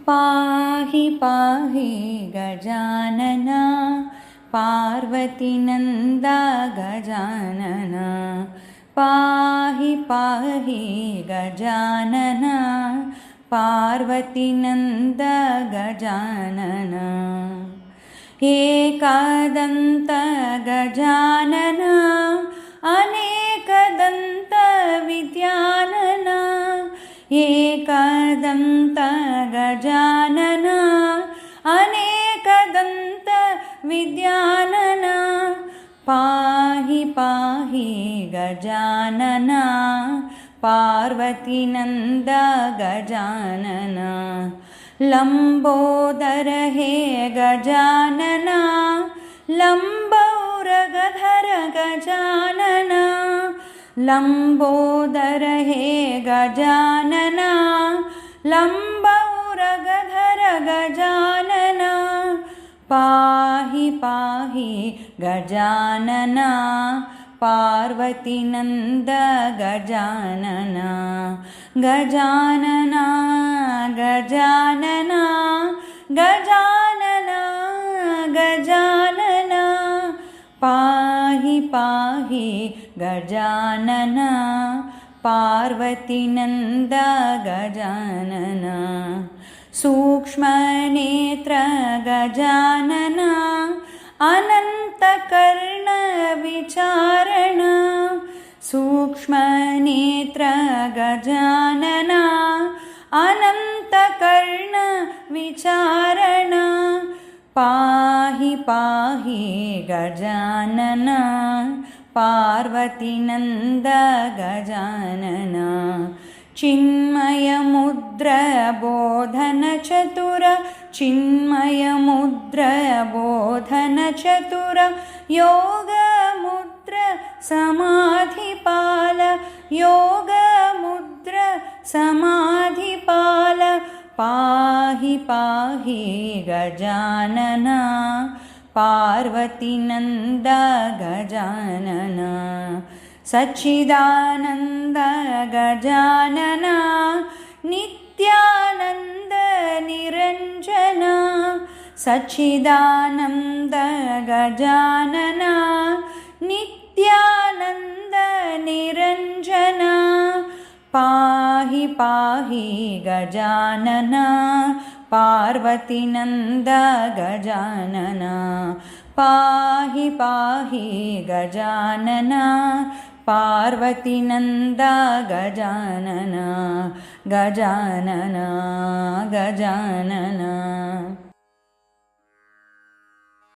पाहि पाहि गजानन पार्वतीनन्दा गजानन पाहि पाहि गजानन पार्वतीनन्दा गजानन एकदन्त गजानन अनेकदन्त विद्यानन एकदन्त गजानन अनेकदन्त विद्यानन पाहि पाहि गजानन पार्वतीनन्द गजानन लम्बोदर हे गजानन लम्बौरगधर गजानन लम्बोदर हे गजानन लम्बौरगधर गजानन पाहि पाहि गजानन पार्वतीनन्द गजानन गजानन गजानन गजानन गजानन पाहि पाहि गजानन पार्वतीनन्द गजानन सूक्ष्मनेत्र गजानन अनन्तकर्ण विचारण सूक्ष्मनेत्र गजानन अनन्तकर्ण विचारण पाहि पाहि गजानन पार्वतीनन्द गजानन चिन्मयमुद्र बोधन चतुर चिन्मयमुद्र बोधन चतुर योगमुद्र समाधिपाल योगमुद्र समाधिपाल पाहि पाहि गजानन पार्वतीनन्द गजानन सच्चिदानन्द गजानन नित्यानन्द निरञ्जन सच्चिदानन्द गजानन नित्यानन्द निरञ्जन पाहि पाहि गजानन पार्वतीनन्द गजानन पाहि पाहि गजानन पार्वतीनन्द गजानन गजानन गजानन।